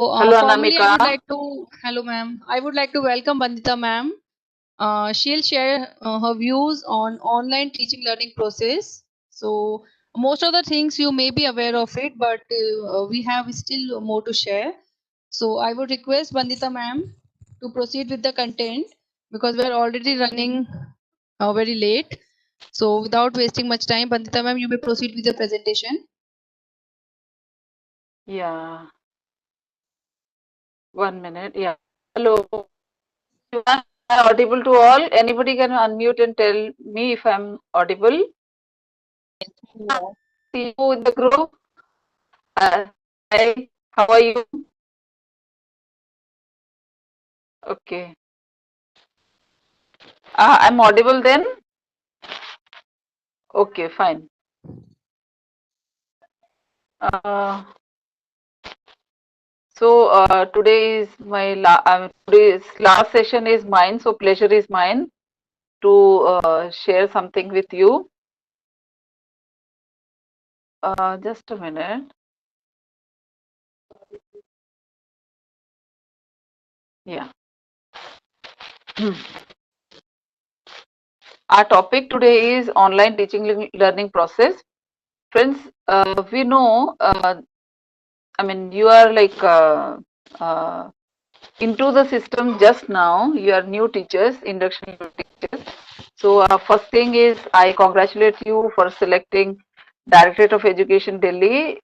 Formally, I would Anamika. like to, hello ma'am, I would like to welcome Bandita ma'am. She'll share her views on online teaching learning process. So most of the things you may be aware of it, but we have still more to share. So I would request Bandita ma'am to proceed with the content because we're already running very late. So without wasting much time, Bandita ma'am, you may proceed with the presentation. Yeah. 1 minute. Yeah. Hello. Am I audible to all? Anybody can unmute and tell me if I'm audible? See you in the group. Hi. How are you? Okay. I'm audible then? Okay, fine. Uh, today is my today's last session is mine. So pleasure is mine to share something with you. Just a minute. Yeah. Our topic today is online teaching learning process. Friends, we know, I mean, you are like uh, into the system just now. You are new teachers, induction teachers. So, first thing is I congratulate you for selecting Directorate of Education Delhi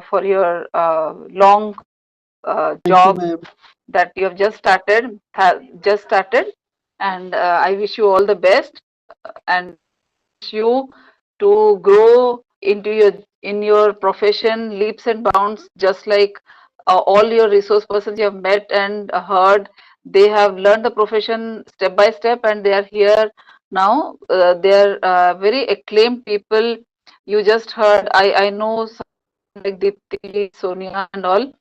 for your long job that you have just started, and I wish you all the best and you to grow into your profession leaps and bounds, just like all your resource persons you have met and heard. They have learned the profession step by step and they are here now. They are very acclaimed people. You just heard, I know some like Deepti, Sonia and all.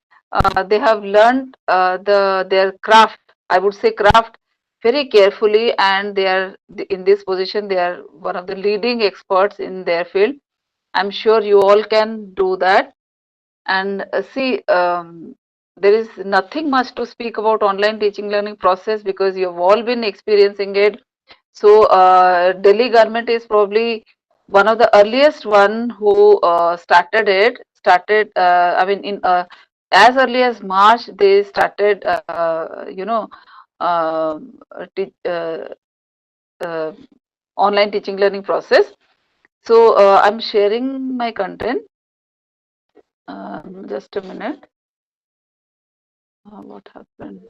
They have learned their craft, I would say craft, very carefully, and they are in this position. They are one of the leading experts in their field. I'm sure you all can do that. And see, there is nothing much to speak about online teaching learning process because you've all been experiencing it. So Delhi government is probably one of the earliest one who started it. I mean, in as early as March, they started, um, te uh, online teaching learning process. So I'm sharing my content. Just a minute. What happened?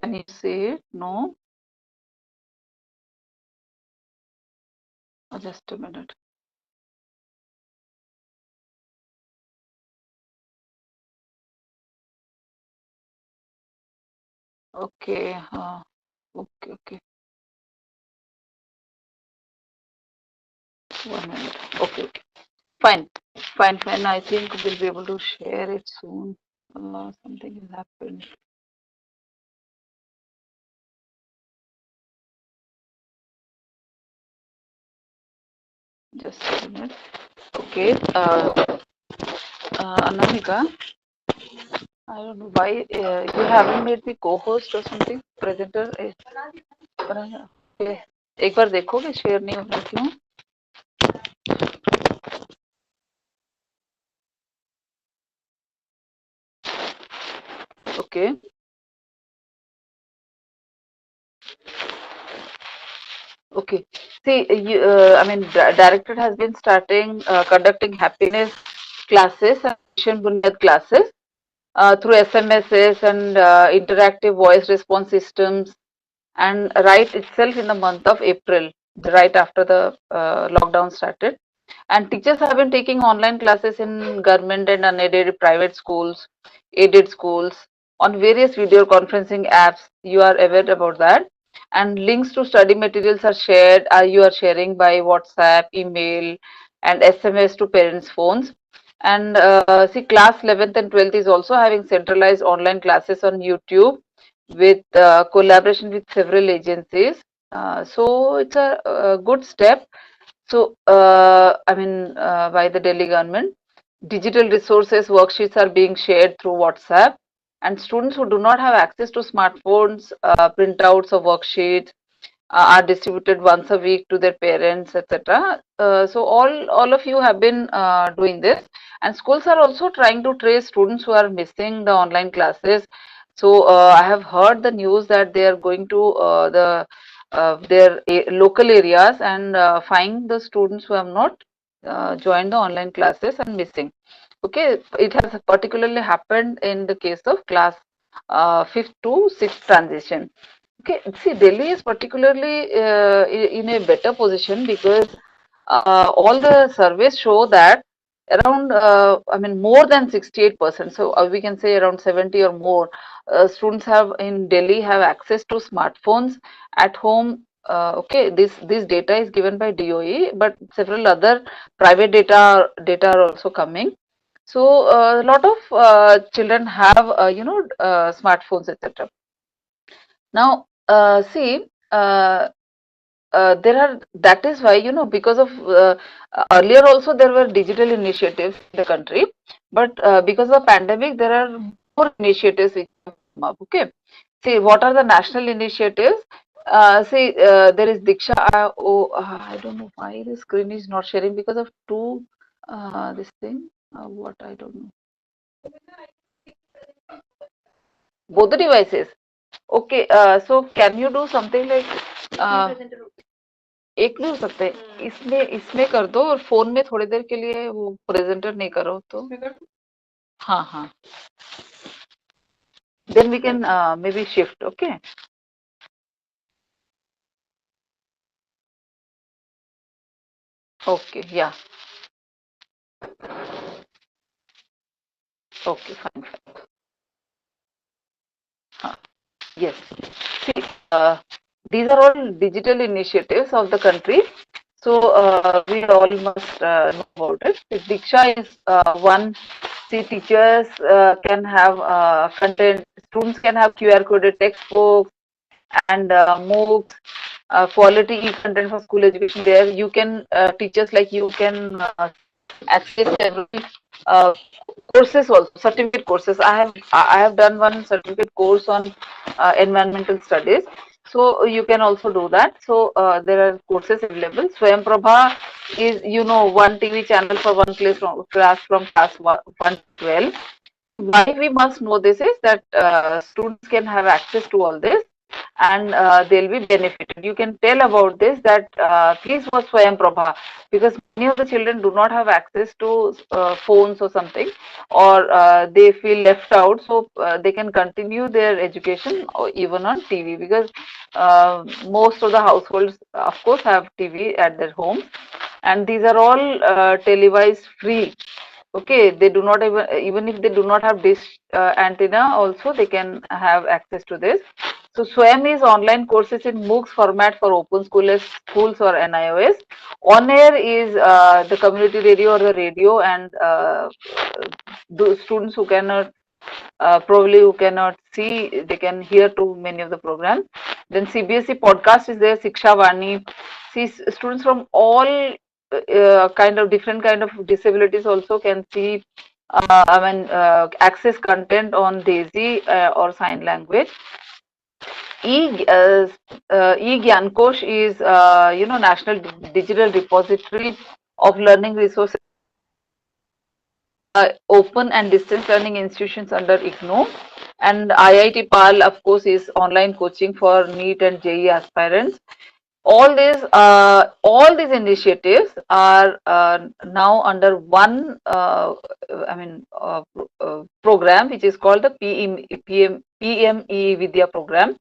Can you see it? No? Just a minute. Okay. Okay. 1 minute. Okay. Fine. Fine. I think we'll be able to share it soon. Something has happened. Just a minute. Okay. Anamika, I don't know why you haven't made me co-host or something. Presenter. एक बार देखोगे share नहीं हो रहा क्यों? Okay. Okay. See, I mean, director has been conducting happiness classes and Mission Bunyad classes through SMSs and interactive voice response systems, and right itself in the month of April, right after the lockdown started. And teachers have been taking online classes in government and unaided private schools, aided schools, on various video conferencing apps. You are aware about that. And links to study materials are shared. You are sharing by WhatsApp, email, and SMS to parents' phones. And see, class 11th and 12th is also having centralized online classes on YouTube with collaboration with several agencies. So it's a good step. So, by the Delhi government, digital resources, worksheets are being shared through WhatsApp, and students who do not have access to smartphones, printouts of worksheets are distributed once a week to their parents, etc. So all of you have been doing this, and schools are also trying to trace students who are missing the online classes. So I have heard the news that they are going to their local areas and find the students who have not joined the online classes and missing. Okay, it has particularly happened in the case of class 5th to 6th transition. Okay, see, Delhi is particularly in a better position because all the surveys show that around, more than 68%. So we can say around 70 or more students have in Delhi have access to smartphones at home. Okay, this data is given by DOE, but several other private data are also coming. So a lot of children have smartphones, etc. Now, see, there are that is why because of earlier also there were digital initiatives in the country, but because of pandemic there are more initiatives which have come up. Okay, see what are the national initiatives? See, there is Diksha. I don't know why the screen is not sharing because of two this thing. What I don't know. Both the devices. Okay, so can you do something like एक नहीं हो सकता है इसमें इसमें कर दो और फोन में थोड़ी देर के लिए वो प्रेजेंटर नहीं करो तो हाँ हाँ then we can maybe shift okay okay या ओके फाइन हाँ yes see these are all digital initiatives of the country. So we all must know about it. Diksha is one. See, teachers can have content. Students can have QR coded textbooks and MOOCs, quality e-content for school education. There, you can teachers like you can access several uh, courses also, certificate courses. I have done one certificate course on environmental studies. So you can also do that. So there are courses available. Swayam Prabha is one TV channel for one class from class 1 to 12. Why we must know this is that students can have access to all this and they'll be benefited. You can tell about this that please watch Swayam Prabha because many of the children do not have access to phones or something or they feel left out, so they can continue their education or even on TV because most of the households of course have TV at their home and these are all televised free. Okay, they do not even if they do not have dish antenna also they can have access to this. So Swayam is online courses in MOOCs format for open schools or NIOS. On air is the community radio or the radio and the students who cannot probably who cannot see they can hear to many of the programs. Then CBSE podcast is there, Siksha Vani. See students from all kind of different kind of disabilities also can see access content on Daisy or sign language. E-Gyankosh is national digital repository of learning resources open and distance learning institutions under IGNOU, and IIT PAL of course is online coaching for NEET and JEE aspirants. All these initiatives are now under one program which is called the PME Vidya program.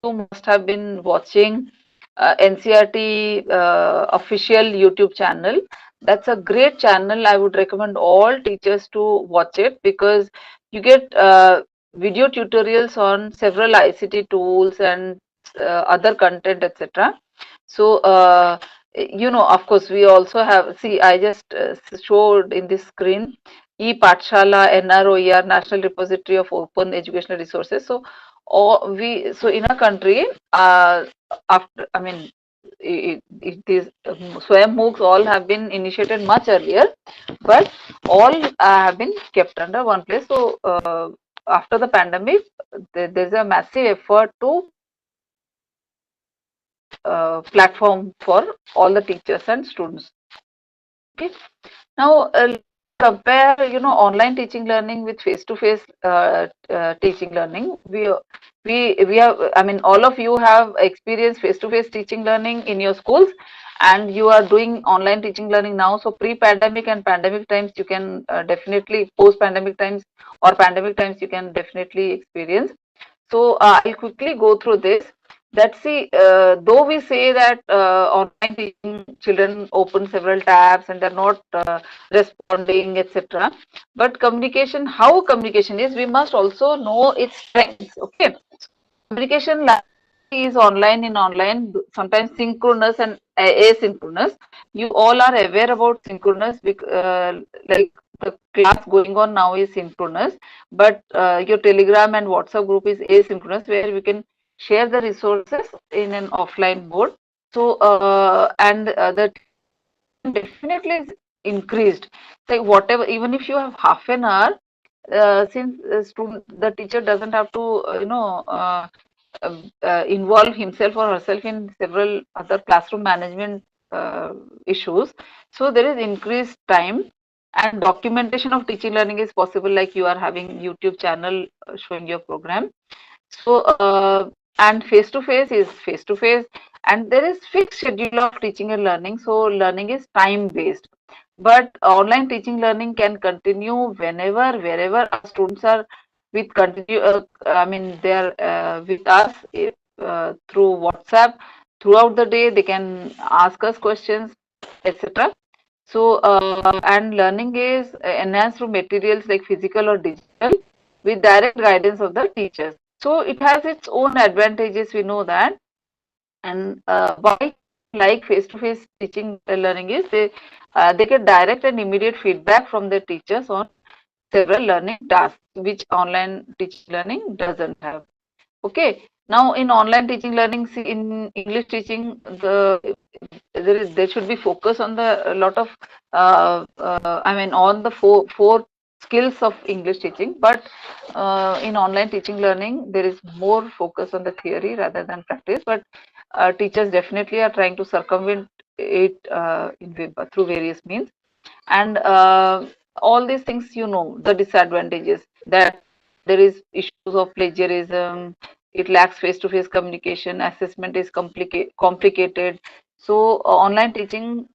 You must have been watching NCRT official YouTube channel. That's a great channel. I would recommend all teachers to watch it because you get video tutorials on several ICT tools and other content, etc. So, of course, we also have, see, I just showed in this screen e-Pathshala, NROER, National Repository of Open Educational Resources. So, so in a country, after, it is Swayam MOOCs all have been initiated much earlier, but all have been kept under one place. So after the pandemic, there's a massive effort to platform for all the teachers and students. Okay. Now, compare, online teaching learning with face-to-face teaching learning. We have, I mean, all of you have experienced face-to-face teaching learning in your schools, and you are doing online teaching learning now. So, pre-pandemic and pandemic times, you can definitely, post-pandemic times or pandemic times, you can definitely experience. So I'll quickly go through this. Let's see, though we say that online teaching children open several tabs and they're not responding, etc. But communication, how communication is, we must also know its strengths. Okay, communication is online in online, sometimes synchronous and asynchronous. You all are aware about synchronous, like the class going on now is synchronous, but your Telegram and WhatsApp group is asynchronous, where we can share the resources in an offline mode. So and the definitely is increased. Like whatever, even if you have half an hour, since the teacher doesn't have to involve himself or herself in several other classroom management issues. So there is increased time, and documentation of teaching learning is possible, like you are having YouTube channel showing your program. So and face to face is face to face, and there is fixed schedule of teaching and learning. So learning is time based, but online teaching learning can continue whenever, wherever our students are with continue. I mean, they are with us through WhatsApp throughout the day. They can ask us questions, etc. So and learning is enhanced through materials like physical or digital with direct guidance of the teachers. So it has its own advantages. We know that, and why like face-to-face teaching learning is they get direct and immediate feedback from their teachers on several learning tasks, which online teaching learning doesn't have. Okay. Now in online teaching learning, see, in English teaching, there should be focus on the a lot of I mean on the four skills of English teaching, but in online teaching learning there is more focus on the theory rather than practice. But teachers definitely are trying to circumvent it through various means, and all these things, the disadvantages, that there is issues of plagiarism, it lacks face-to-face communication, assessment is complicated. So online teaching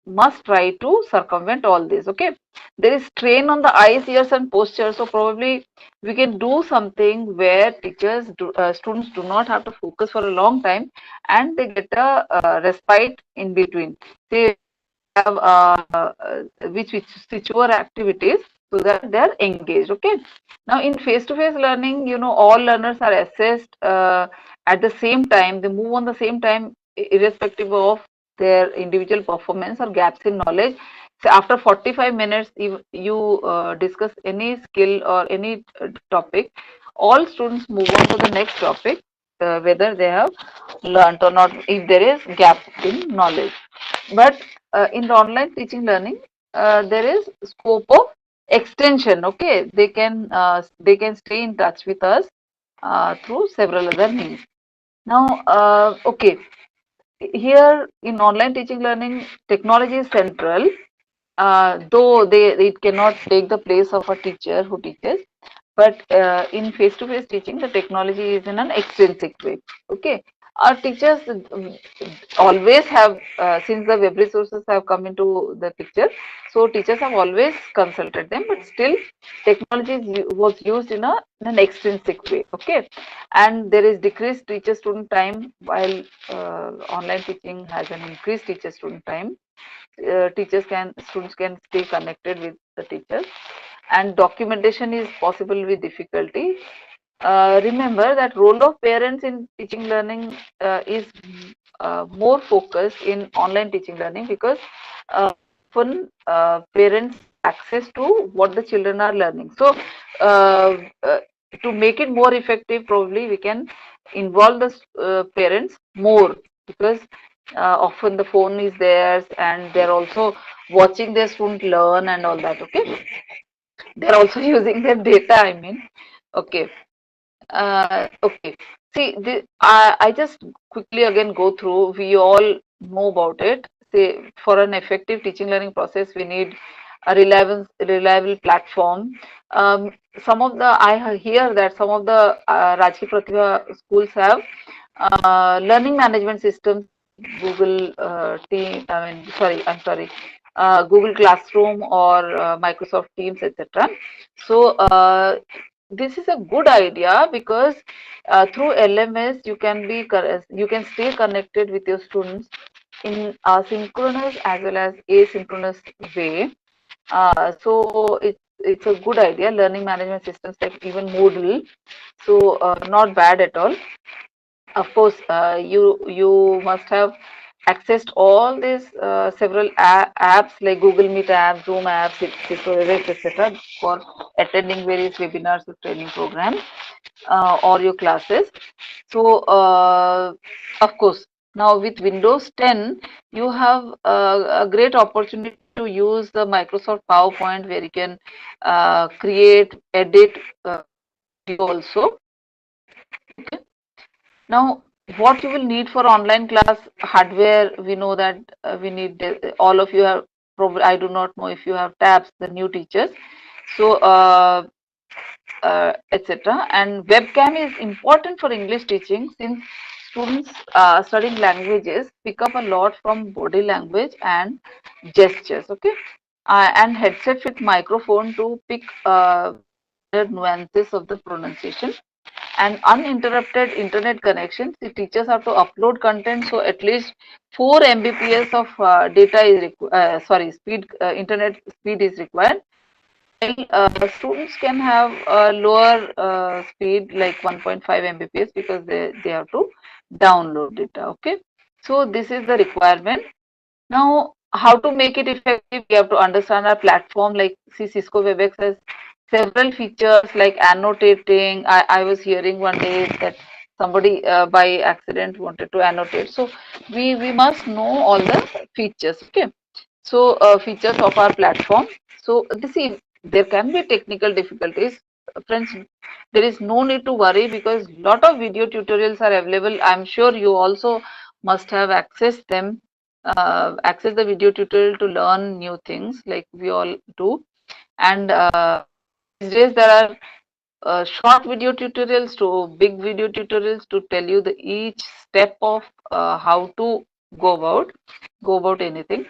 must try to circumvent all this. Okay, there is strain on the eyes, ears and posture. So probably we can do something where students do not have to focus for a long time, and they get a respite in between. Say have which secure activities, so that they are engaged. Okay, now in face-to-face learning, all learners are assessed at the same time. They move on the same time, irrespective of their individual performance or gaps in knowledge. So after 45 minutes, if you discuss any skill or any topic, all students move on to the next topic, whether they have learnt or not, if there is gap in knowledge. But in the online teaching learning, there is scope of extension. Okay, they can stay in touch with us through several other means. Now, okay, here in online teaching learning, technology is central, though it cannot take the place of a teacher who teaches. But in face-to-face teaching, the technology is in an extrinsic way. Okay, our teachers always have, since the web resources have come into the picture, so teachers have always consulted them, but still technology was used in an extrinsic way. Okay, and there is decreased teacher student time, while online teaching has an increased teacher student time. Students can stay connected with the teachers, and documentation is possible with difficulty. Remember that role of parents in teaching learning is more focused in online teaching learning, because often parents access to what the children are learning. So uh, to make it more effective, probably we can involve the parents more because often the phone is theirs and they're also watching their student learn and all that. Okay, they're also using their data, I mean. Okay. Okay. See, I just quickly again go through. We all know about it. Say, for an effective teaching learning process, we need a reliable platform. Some of the hear that some of the Rajki Pratibha schools have learning management systems, Google Team. I mean, sorry, I'm sorry, Google Classroom or Microsoft Teams, etc. So this is a good idea because through LMS you can stay connected with your students in a synchronous as well as asynchronous way. So it's a good idea. Learning management systems like even Moodle, so not bad at all. Of course, you must have accessed all these several apps like Google Meet app, Zoom apps, Cisco WebEx, etc. for attending various webinars or training programs or your classes. So, of course, now with Windows 10, you have a great opportunity to use the Microsoft PowerPoint where you can create, edit video also. Okay. Now, what you will need for online class hardware, we know that we need all of you have. Probably, I do not know if you have tabs, the new teachers. So, etc. And webcam is important for English teaching since students studying languages pick up a lot from body language and gestures. Okay, and headset with microphone to pick nuances of the pronunciation and uninterrupted internet connections. The teachers have to upload content, so at least 4 Mbps of data is sorry speed internet speed is required. While students can have a lower speed like 1.5 Mbps because they have to download data. Okay, so this is the requirement. Now, how to make it effective? We have to understand our platform. Like, see, Cisco WebEx has several features like annotating. I was hearing one day that somebody by accident wanted to annotate. So we must know all the features. Okay. So features of our platform. So see, there can be technical difficulties. Friends, there is no need to worry because lot of video tutorials are available. I'm sure you also must have accessed them, access the video tutorial to learn new things like we all do. And these days there are short video tutorials to big video tutorials to tell you the each step of how to go about anything.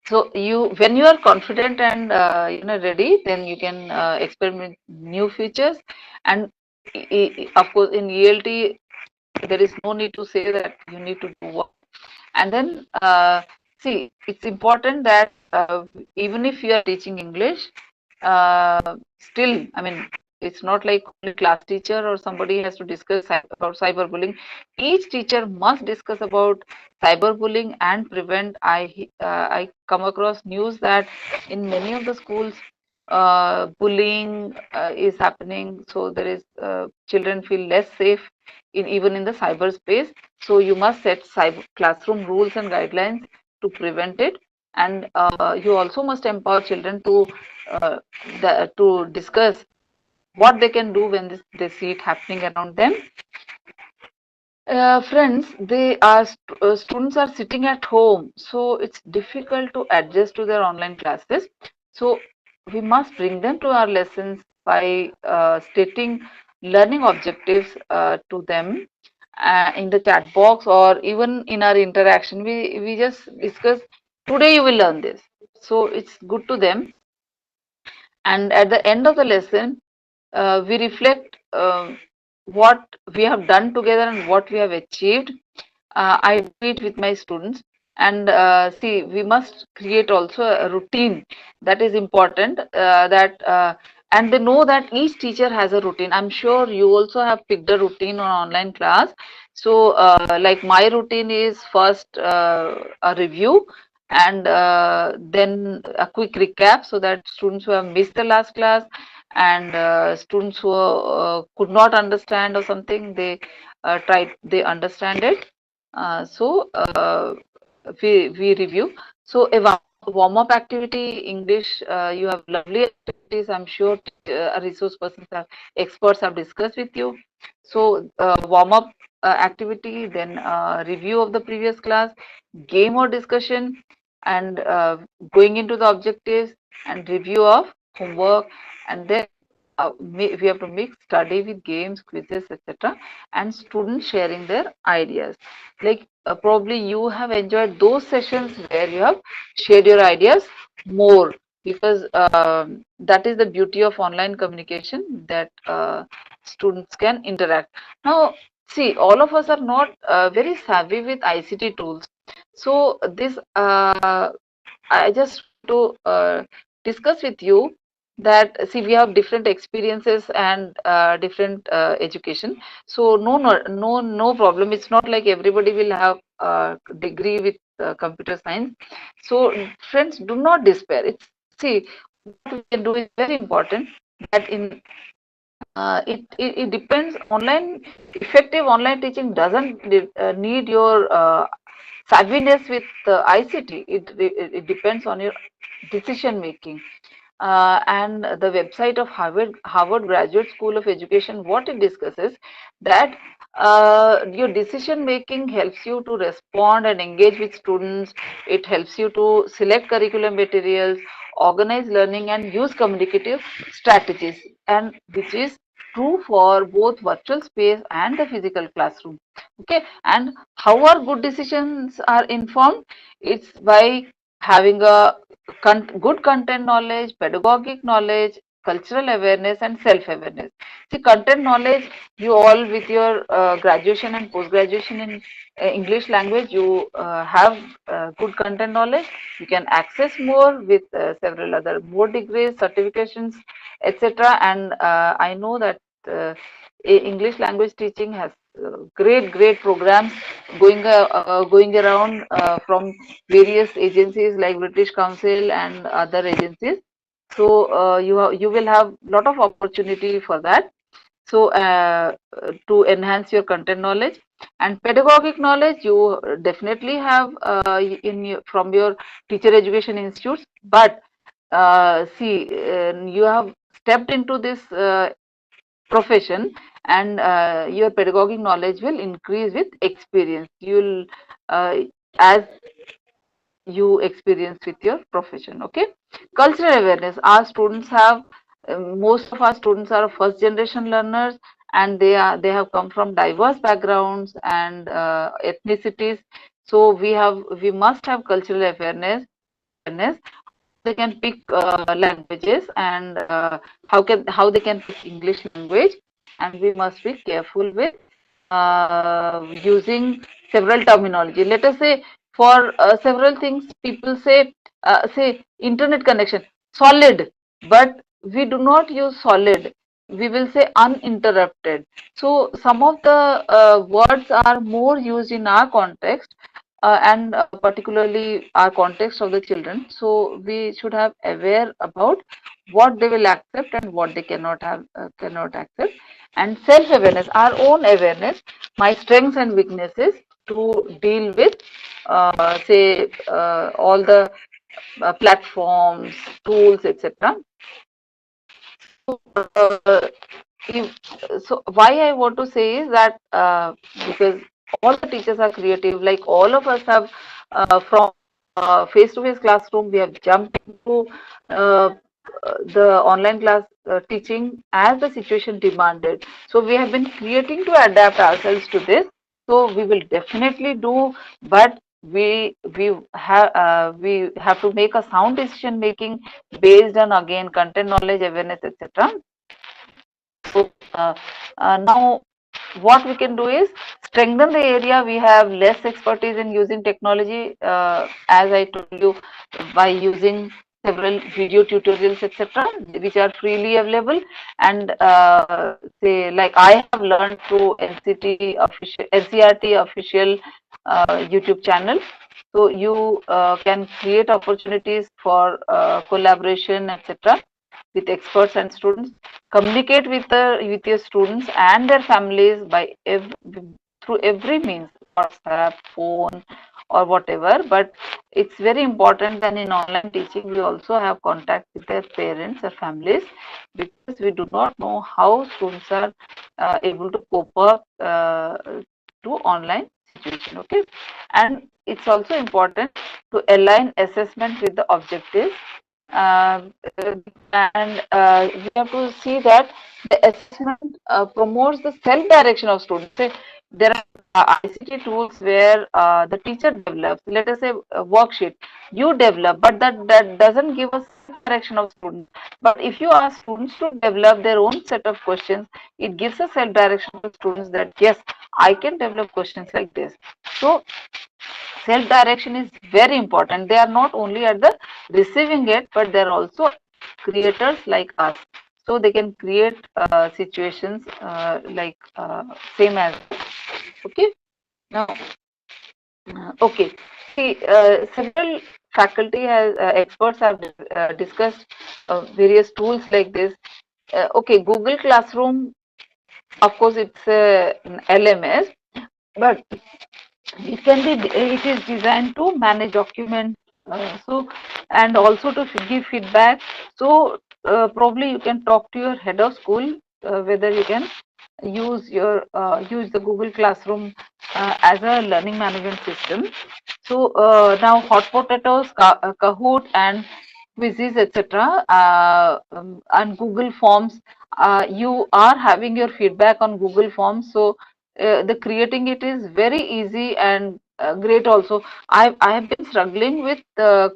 So when you are confident and ready, then you can experiment new features. And of course, in ELT, there is no need to say that you need to do what. And then see, it's important that even if you are teaching English, still, I mean, it's not like only class teacher or somebody has to discuss about cyberbullying. Each teacher must discuss about cyberbullying and prevent. I come across news that in many of the schools, bullying is happening. So there is children feel less safe in even in the cyberspace. So you must set cyber classroom rules and guidelines to prevent it. And you also must empower children uh, to discuss what they can do when they see it happening around them. Friends, students are sitting at home, so it's difficult to adjust to their online classes. So we must bring them to our lessons by stating learning objectives to them in the chat box or even in our interaction. We just discuss today you will learn this. So it's good to them. And at the end of the lesson, we reflect what we have done together and what we have achieved. I do it with my students. And see, we must create also a routine that is important. And they know that each teacher has a routine. I'm sure you also have picked a routine on online class. So, like my routine is first a review and then a quick recap so that students who have missed the last class and students who could not understand or something, they understand it. We review. So a warm up activity, English. You have lovely activities. I'm sure resource persons have experts have discussed with you. So warm up activity, then review of the previous class, game or discussion, and going into the objectives and review of homework, and then we have to mix study with games, quizzes, etc., and students sharing their ideas. Like probably you have enjoyed those sessions where you have shared your ideas more, because that is the beauty of online communication, that students can interact. Now, see, all of us are not very savvy with ICT tools. So this I just to discuss with you that, see, we have different experiences and different education. So no problem. It's not like everybody will have a degree with computer science. So friends, do not despair. It's, see, what we can do is very important. That in it depends. Online effective online teaching doesn't need your savviness with ICT. It depends on your decision making. And the website of Harvard Graduate School of Education, what it discusses, that your decision making helps you to respond and engage with students. It helps you to select curriculum materials, organize learning, and use communicative strategies, and which is true for both virtual space and the physical classroom. Okay, and how are good decisions are informed? It's by having a good content knowledge, pedagogic knowledge, cultural awareness, and self-awareness. See, content knowledge, you all with your graduation and post-graduation in English language, you have good content knowledge. You can access more with several other more degrees, certifications, etc. And I know that English language teaching has great programs going around from various agencies like British Council and other agencies. So you will have lot of opportunity for that. So to enhance your content knowledge and pedagogic knowledge, you definitely have from your teacher education institutes. But see, you have stepped into this profession, and your pedagogic knowledge will increase with experience. You'll as you experience with your profession. Okay, cultural awareness, our students have most of our students are first generation learners, and they have come from diverse backgrounds and ethnicities. So we must have cultural awareness. They can pick languages, and how they can pick English language, and we must be careful with using several terminology. Let us say for several things, people say internet connection solid, but we do not use solid. We will say uninterrupted. So some of the words are more used in our context, and particularly our context of the children. So we should have aware about what they will accept and what they cannot accept, and self awareness, our own awareness, my strengths and weaknesses, to deal with say all the platforms, tools, etc. uh, so why I want to say is that because all the teachers are creative, like all of us have from face-to-face classroom, we have jumped into the online class teaching as the situation demanded. So we have been creating to adapt ourselves to this. So we will definitely do, but we have to make a sound decision making based on, again, content knowledge, awareness, etc. So now what we can do is strengthen the area we have less expertise in using technology, as I told you, by using several video tutorials, etc., which are freely available. And say, like, I have learned through NCRT official YouTube channel. So you can create opportunities for collaboration, etc., with experts and students. Communicate with your students and their families by through every means. WhatsApp, phone, or whatever. But it's very important that in online teaching we also have contact with their parents or families, because we do not know how students are able to cope up to online situation. Okay, and it's also important to align assessment with the objectives. Um, and we have to see that the assessment promotes the self-direction of students. Say there are ICT tools where the teacher develops, let us say a worksheet, you develop, but that doesn't give us direction of students. But if you ask students to develop their own set of questions, it gives a self-direction to students that yes, I can develop questions like this. So self direction is very important. They are not only at the receiving it, but they are also creators like us, so they can create situations like same as. Okay, now okay, see, several faculty has experts have discussed various tools like this. Okay, Google Classroom, of course it's an LMS, but it is designed to manage documents, so and also to give feedback. So probably you can talk to your head of school whether you can use the Google Classroom as a learning management system. So now hot potatoes, Kahoot and quizzes, etc. And Google Forms. You are having your feedback on Google Forms, so the creating it is very easy and great. Also, I have been struggling with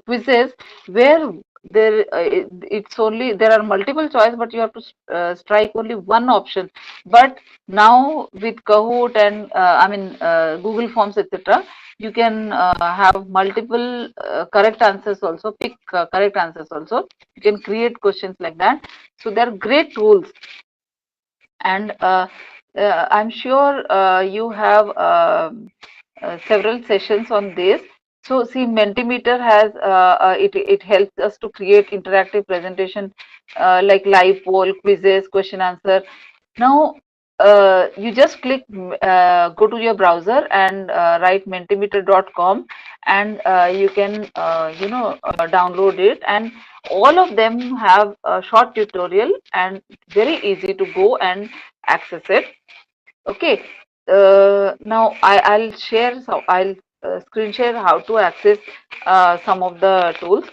quizzes where it's only there are multiple choice, but you have to strike only one option. But now with Kahoot and Google Forms, etc., you can have multiple correct answers also, pick correct answers also. You can create questions like that. So they're great tools. And I'm sure you have several sessions on this. So see, Mentimeter has it helps us to create interactive presentation like live poll, quizzes, question answer. Now you just click go to your browser and write mentimeter.com, and you can download it, and all of them have a short tutorial and very easy to go and access it. Okay, now I'll share, so I'll screen share how to access some of the tools.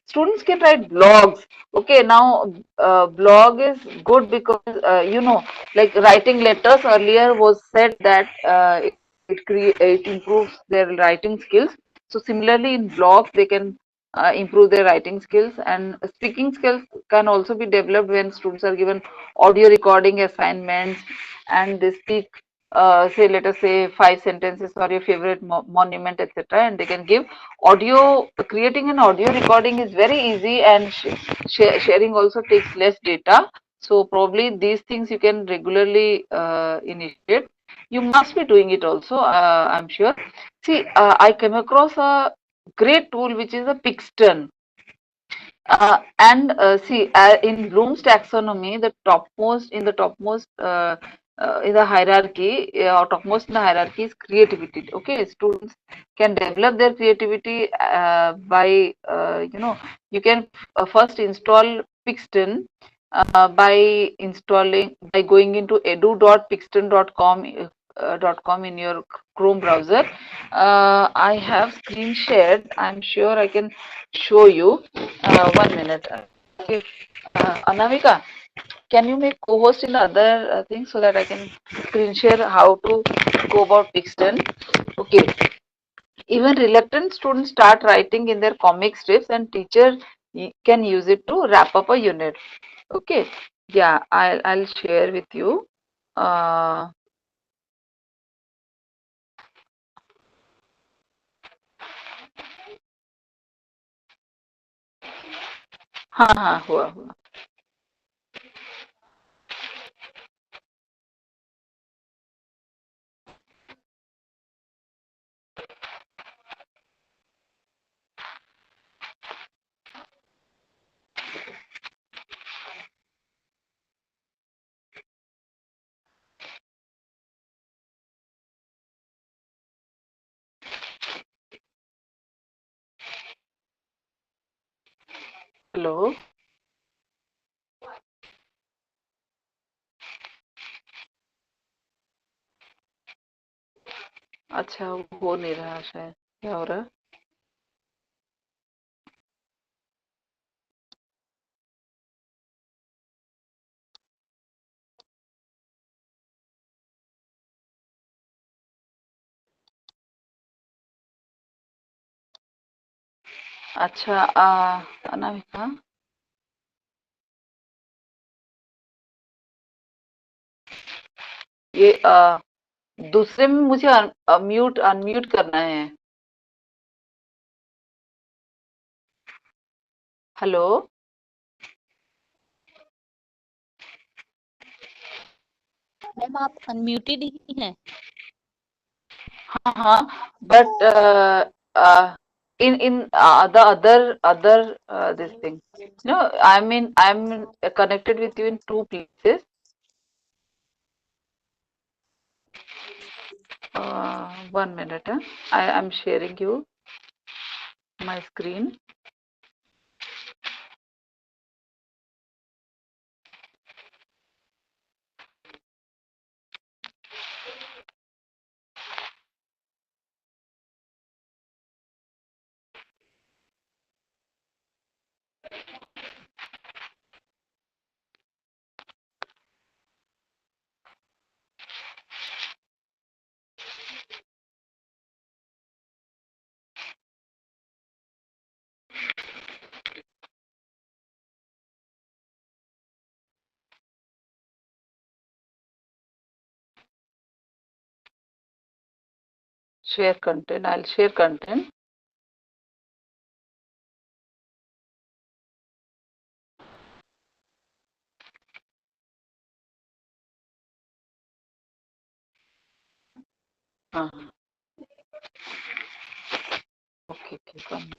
Students can write blogs. Okay, now blog is good because like writing letters earlier was said that it improves their writing skills. So similarly in blogs they can improve their writing skills, and speaking skills can also be developed when students are given audio recording assignments and they speak say let us say 5 sentences or your favorite monument, etc., and they can give audio. Creating an audio recording is very easy, and sharing also takes less data. So probably these things you can regularly initiate. You must be doing it also, I'm sure. See, I came across a great tool which is a Pixton. And see, in Bloom's taxonomy, the topmost in the hierarchy, or topmost in the hierarchy is creativity. Okay, students can develop their creativity by you can first install Pixton by going into edu.pixton.com .com in your Chrome browser. I have screen shared. I'm sure I can show you. 1 minute. Okay. Anamika, can you make co-host in the other thing so that I can screen share how to go about Pixton? Okay. Even reluctant students start writing in their comic strips, and teacher can use it to wrap up a unit. Okay. Yeah, I'll share with you. Uh, हाँ हाँ हुआ hello. अच्छा, हो नहीं रहा शायद, क्या हो रहा है? अच्छा, अनामिका, ये दूसरे में मुझे म्यूट अनम्यूट करना है। हेलो। मैम आप अनम्यूटेड ही हैं। हाँ हाँ, but in the other this thing, no, I'm connected with you in two places. 1 minute, I am sharing you my screen. Share content, I'll share content. हाँ, okay, come.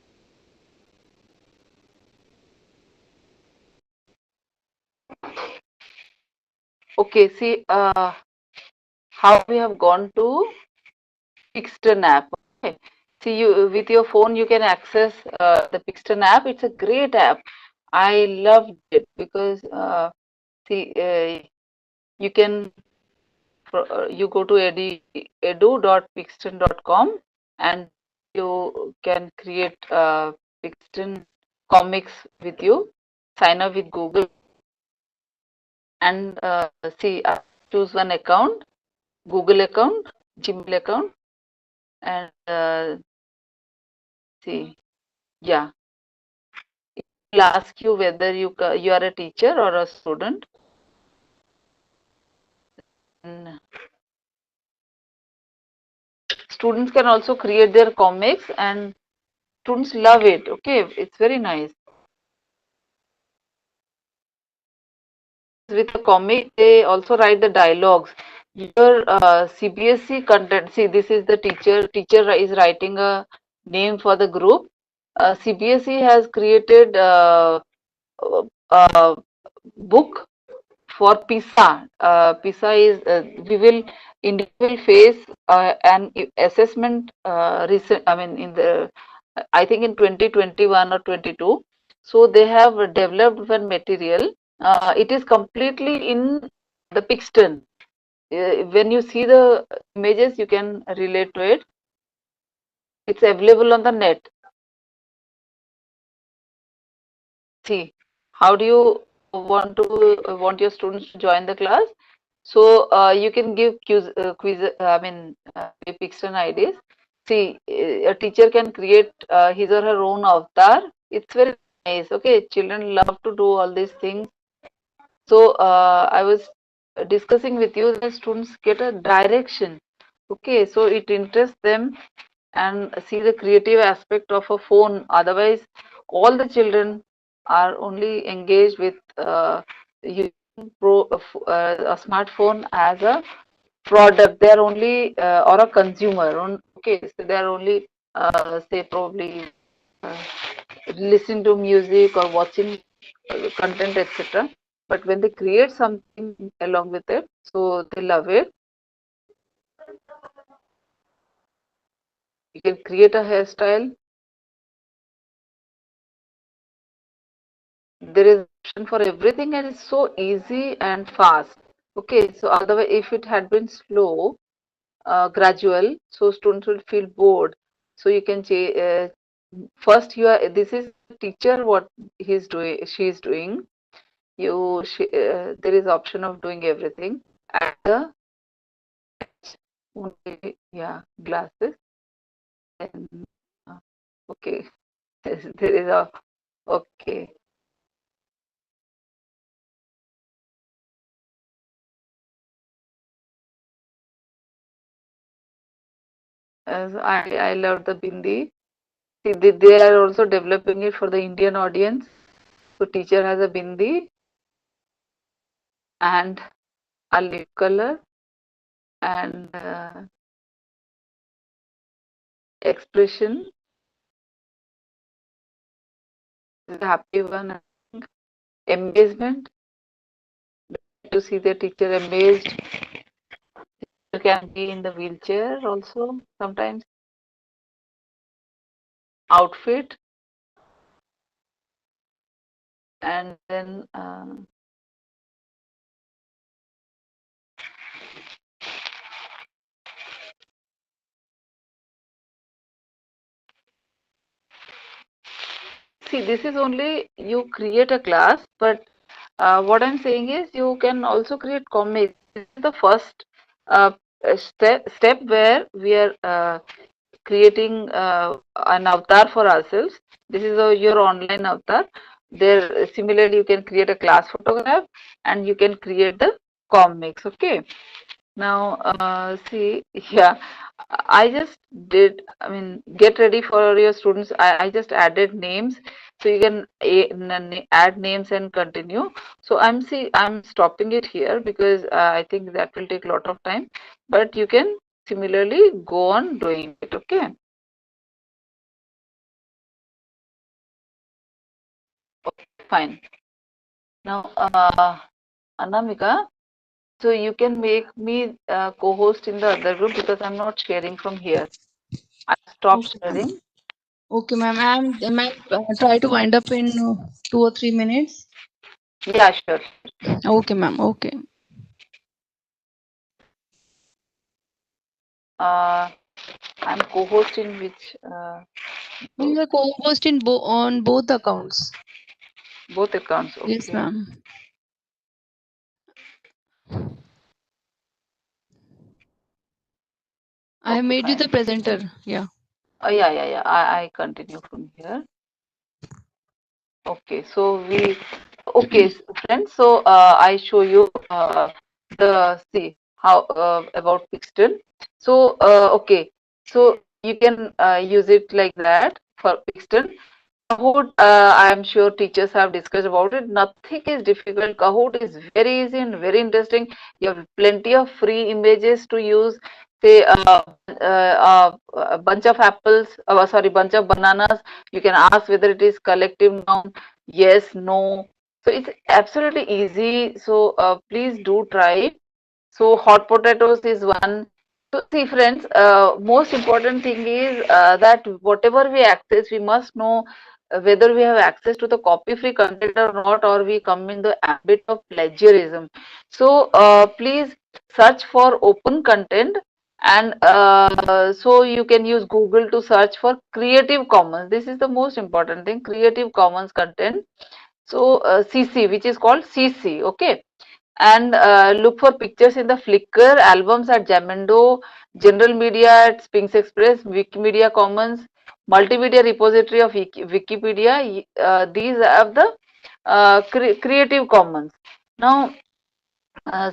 Okay, see, how we have gone to Pixton app. Okay. See, you with your phone you can access the Pixton app. It's a great app. I loved it because see, you can you go to edu.pixton.com and you can create Pixton comics with you. Sign up with Google and see, choose one account, Google account, Gmail account, and see, yeah, it will ask you whether you are a teacher or a student. And students can also create their comics, and students love it. Okay, it's very nice. With a comic, they also write the dialogues. Your CBSE content. See, this is the teacher. Teacher is writing a name for the group. CBSE has created a book for PISA. PISA is we will India will face an assessment recent. I mean, in the I think in 2021 or 22. So they have developed one material. It is completely in the Pixton. When you see the images, you can relate to it. It's available on the net. See, how do you want your students to join the class? So you can give I mean, Pixton IDs. See, a teacher can create his or her own avatar. It's very nice. Okay, children love to do all these things. So I was discussing with you that students get a direction. Okay, so it interests them and see the creative aspect of a phone. Otherwise, all the children are only engaged with using a smartphone as a product. They are only or a consumer. Okay, so they are only say probably uh, listening to music or watching content, etc. But when they create something along with it, so they love it. You can create a hairstyle. there is option for everything, and it's so easy and fast. Okay, so otherwise, if it had been slow, gradual, so students will feel bored. So you can change. First, you are. This is teacher. What he's doing, she is doing. There is option of doing everything at the only, yeah, glasses. And okay, there is a okay. I love the bindi. See, they are also developing it for the Indian audience. So teacher has a bindi and a lip color and expression is a happy one. I think. Amazement, to see the teacher amazed. You can be in the wheelchair also sometimes. Outfit, and then see, this is only you create a class, but what I'm saying is you can also create comics. This is the first step where we are creating an avatar for ourselves. This is your online avatar. There, similarly, you can create a class photograph and you can create the comics. Okay. Now, see, yeah, I just did, I mean, get ready for your students. I just added names, so you can add names and continue. So I'm stopping it here because I think that will take a lot of time, but you can similarly go on doing it, okay? Okay, fine. Now, Anamika, so you can make me co-host in the other group because I'm not sharing from here. I stopped Okay, ma'am. sharing. Okay, ma'am. Ma'am, try to wind up in 2 or 3 minutes. Yeah, sure. Okay, ma'am. Okay. Uh, I'm co-host in which You are co-host in on both accounts. both accounts. Yes, Okay. ma'am. I have Okay, made you the fine. presenter. Yeah. Oh, yeah, yeah, yeah. I continue from here. Okay, so okay, friends. So I show you see how about pixel. So okay, so you can use it like that for pixel. Kahoot, I am sure teachers have discussed about it. Nothing is difficult. Kahoot is very easy and very interesting. You have plenty of free images to use. Say a bunch of apples, sorry, bunch of bananas. You can ask whether it is collective noun, yes, no. So it's absolutely easy. So please do try. So hot potatoes is one. So see friends, most important thing is that whatever we access, we must know whether we have access to the copy-free content or not, or we come in the ambit of plagiarism. So please search for open content, and so you can use Google to search for Creative Commons. This is the most important thing, Creative Commons content. So CC, which is called CC, okay, and look for pictures in the Flickr, albums at Jamendo, general media at Sphinx Express, Wikimedia Commons, multimedia repository of Wikipedia. These are the Creative Commons. Now,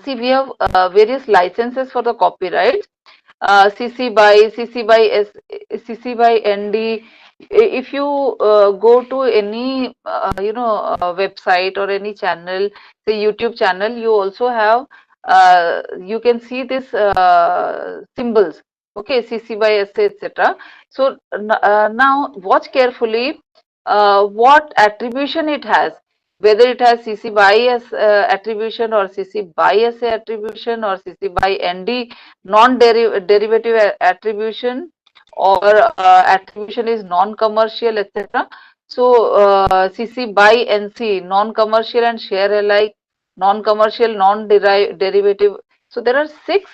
see, we have various licenses for the copyright. CC by S, CC by ND. If you go to any website or any channel, say YouTube channel, you also have you can see this symbols. Okay, CC by S, etc. So now watch carefully what attribution it has, whether it has CC bias attribution or CC bias attribution or CC by ND non-derivative attribution, or attribution is non-commercial, etc. So CC by NC, non-commercial and share alike, non-commercial, non-derivative. So there are 6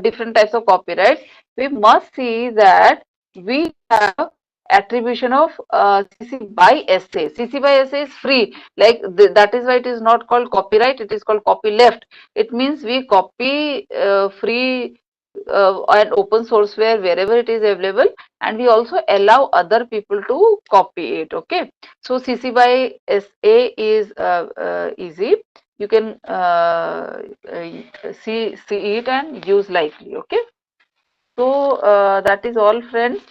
different types of copyrights. We must see that we have attribution of CC by SA. CC by SA is free. Like that is why it is not called copyright. It is called copy left. It means we copy free and open sourceware wherever it is available, and we also allow other people to copy it. Okay, so CC by SA is easy. You can see it and use lightly. Okay, so that is all, friends.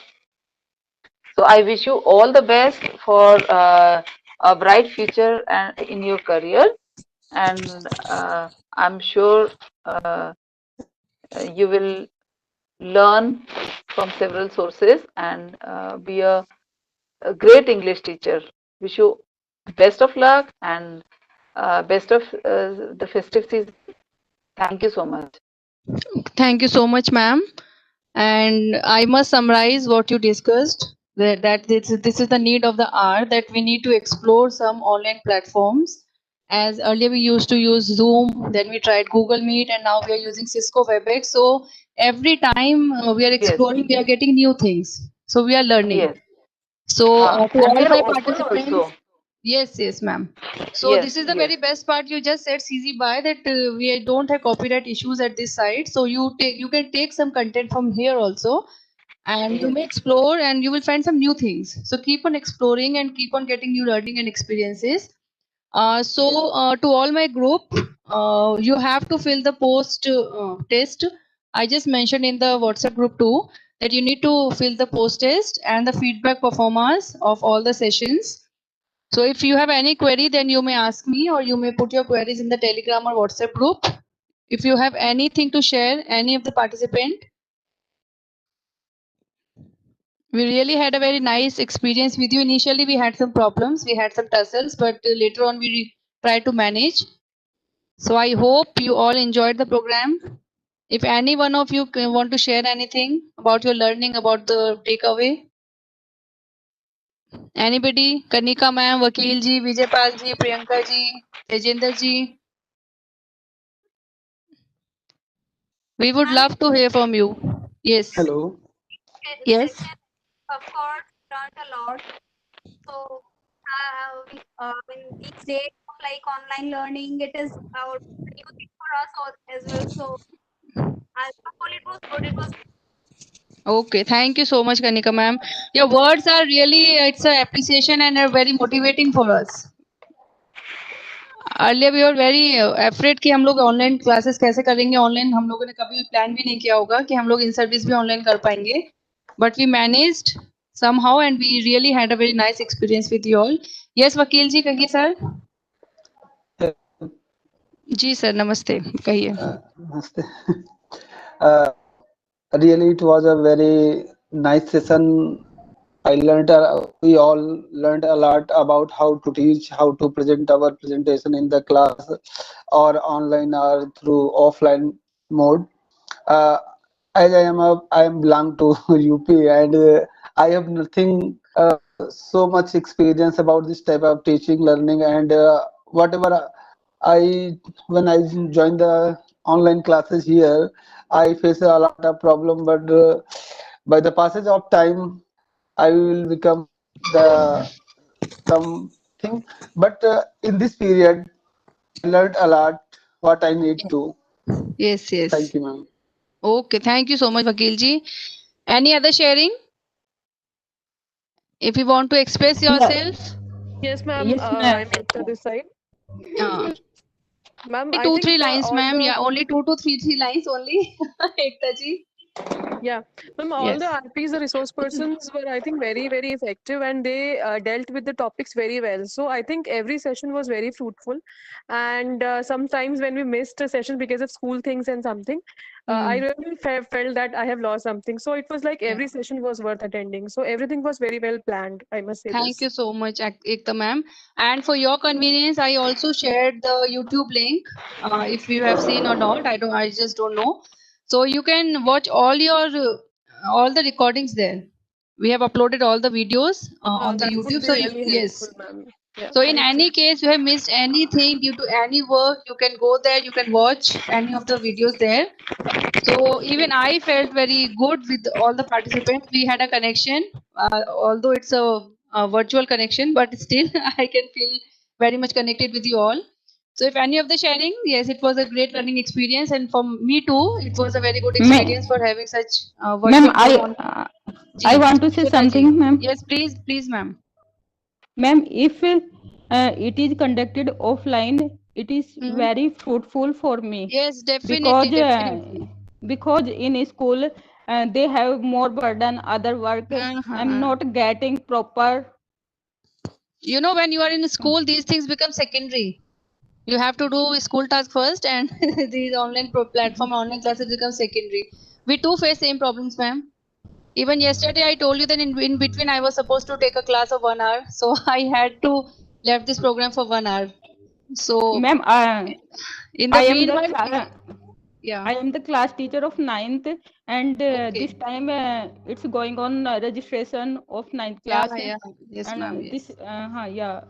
So I wish you all the best for a bright future and in your career, and I'm sure you will learn from several sources and be a great English teacher. Wish you best of luck and best of the festive season. Thank you so much. Thank you so much, ma'am. And I must summarize what you discussed. That this is the need of the hour, that we need to explore some online platforms. As earlier we used to use Zoom, then we tried Google Meet, and now we are using Cisco WebEx. So every time we are exploring, we are getting new things. So we are learning. Yes. So to And we all are my open participants, also. yes, ma'am. So Yes, this is the yes, very best part. You just said CZ by that we don't have copyright issues at this site. So you can take some content from here also, and you yes, may explore and you will find some new things. So keep on exploring and keep on getting new learning and experiences. To all my group, you have to fill the post test. I just mentioned in the WhatsApp group too that you need to fill the post test and the feedback performance of all the sessions. So if you have any query, then you may ask me, or you may put your queries in the Telegram or WhatsApp group. If you have anything to share, any of the participant, we really had a very nice experience with you. Initially, we had some problems, we had some tussles, but later on we tried to manage. So I hope you all enjoyed the program. If any one of you want to share anything about your learning, about the takeaway, anybody? Kanika ma'am, Vakil ji, Vijay Pal ji, Priyanka ji, Tejinder ji. We would love to hear from you. Yes. Hello. Yes. Of course, learned a lot. So, in these days of like online learning, it is a new thing for us as well. So, it was good. It was Okay. Thank you so much, Kanika ma'am. Your words are really, it's a appreciation and are very motivating for us. Earlier we are very afraid कि हम लोग online classes कैसे करेंगे online हम लोगों ने कभी भी प्लान भी नहीं किया होगा कि हम लोग इन सर्विस भी ऑनलाइन कर पाएंगे but we managed somehow and we really had a very nice experience with you all. Yes, वकील जी कहिए सर. जी सर नमस्ते कहिए. Namaste. Really, it was a very nice session. We all learned a lot about how to teach, how to present our presentation in the class or online or through offline mode. As I am belong to UP, and I have nothing so much experience about this type of teaching, learning, and whatever when I joined the online classes here, I face a lot of problem, but by the passage of time, I will become the something. But in this period, I learned a lot what I need to. Yes. Thank you, ma'am. Okay, thank you so much vakil ji. Any other sharing if you want to express yourself? Yes, ma'am. Yes, ma'am. I'm Ekta this side. Ma'am, I Two think three lines all ma'am. the Yeah, only two, three lines only. Ekta ji. yeah, ma'am, all the Yes. RPs, the resource persons were, I think, very, very effective, and they dealt with the topics very well. So I think every session was very fruitful, and sometimes when we missed a session because of school things and something, I really felt that I have lost something. So it was like every session was worth attending. So everything was very well planned, I must say Thank this. you so much, Ekta ma'am. And for your convenience, I also shared the YouTube link. If you have seen or not, I just don't know. So you can watch all the recordings there. We have uploaded all the videos on the That would YouTube. be So really yes. helpful, ma'am. Yeah, So in thank you. any case, you have missed anything due to any work, you can go there, you can watch any of the videos there. So even I felt very good with all the participants. We had a connection, although it's a virtual connection, but still I can feel very much connected with you all. So if any of the sharing, yes, it was a great learning experience, and for me too, it was a very good experience for having such Ma'am, virtual mode on. I Ji, want to say Shweta ji. something, ma'am. Yes, please, ma'am. Ma'am, if it is conducted offline, it is Hmm. very fruitful for me Yes, because definitely. because in school they have more burden, other work. I'm not getting proper. You know, when you are in school, these things become secondary. You have to do school task first, and these online platform, online classes become secondary. We too face same problems, ma'am. Even yesterday, I told you that in between I was supposed to take a class of 1 hour, so I had to left this program for 1 hour. So Ma'am, in the I am the meanwhile, yeah, I am the class teacher of 9th, and okay, this time it's going on registration of 9th yeah, class, yeah, yes, and ma'am, this yes. yeah,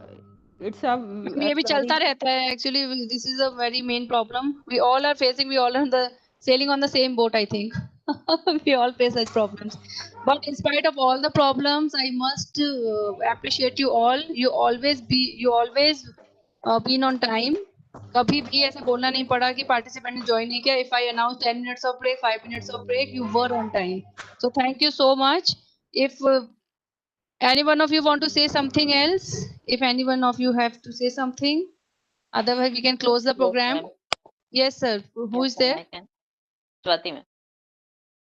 it's a ma'am ये भी चलता very रहता है actually. This is a very main problem we all are facing. We all are the sailing on the same boat, I think. We all face such problems, but in spite of all the problems, I must appreciate you all. You always been on time. कभी भी ऐसा बोलना नहीं पड़ा कि participant ने join नहीं किया. If I announce 10 minutes of break, 5 minutes of break, you were on time. So thank you so much. If any one of you want to say something else? If any one of you have to say something, otherwise we can close the Yes, program. ma'am. Yes, sir. Who Yes, is ma'am, there? I can. Swati, ma'am.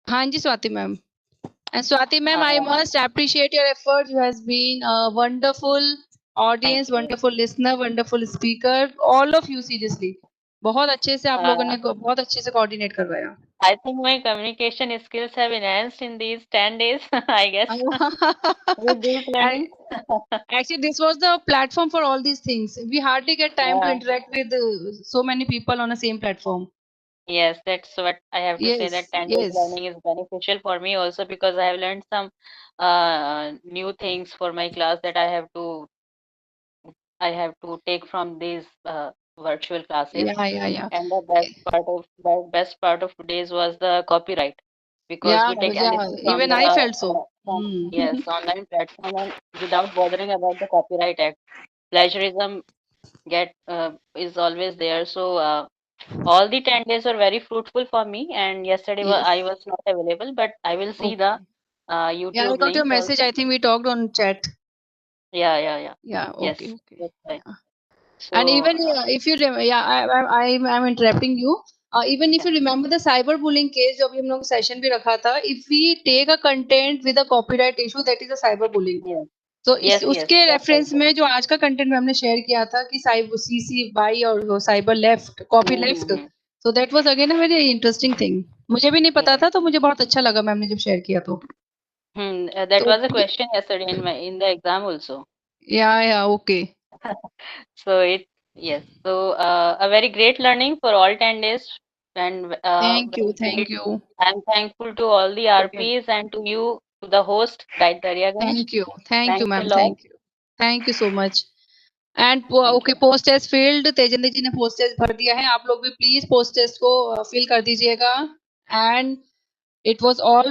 Hanji Swati ma'am. And Swati ma'am, I must appreciate your effort. You has been a wonderful audience, Thank you. wonderful listener, wonderful speaker. All of you seriously. बहुत अच्छे से आप लोगों ने बहुत अच्छे से coordinate करवाया. I think my communication skills have enhanced in these 10 days, I guess, with this And learning. actually, this was the platform for all these things. We hardly get time to Yeah. interact with so many people on the same platform. Yes, that's what I have to say, that Yes, 10 days yes. learning is beneficial for me also, because I have learned some new things for my class that I have to take from these virtual classes. Yeah. And the best part of today's was the copyright, because Yeah, we take yeah. anything from Even the I felt so. yes, online platform, and without bothering about the Copyright Act. Plagiarism is always there. So all the 10 days were very fruitful for me, and yesterday Yes. I was not available, but I will see the Okay. Yeah, I YouTube got your link message. also. I think we talked on chat. Yeah. Yeah. Yes, Okay. that's right. Yeah. And So even if you yeah, I'm interrupting you. Even if yeah, you remember the cyberbullying case, जो अभी हम लोग session भी रखा था, if we take a content with a copyright issue, that is a cyberbullying. yes, तो इस yes, उसके that's रेफरेंस also. में जो आज का कंटेंट हमने शेयर किया था कि साइबर सीसी बाई और cyber left copy left, so that was again a very interesting thing. मुझे भी नहीं पता Yeah. था, तो मुझे बहुत अच्छा लगा मैम ने जब शेयर किया तो. That तो was a question yesterday in the exam also. या okay. So yes. So a very great learning for all 10 days, and thank very great. You. I'm thankful to all the RPs and to you, to the host, Guide Daryaganj. Thank you Thanks a ma'am. lot. Thank you so much. And Thank okay, you. Post test field Tejendra ji ने post test भर दिया है. आप लोग भी please post test को fill कर दीजिएगा. And it was all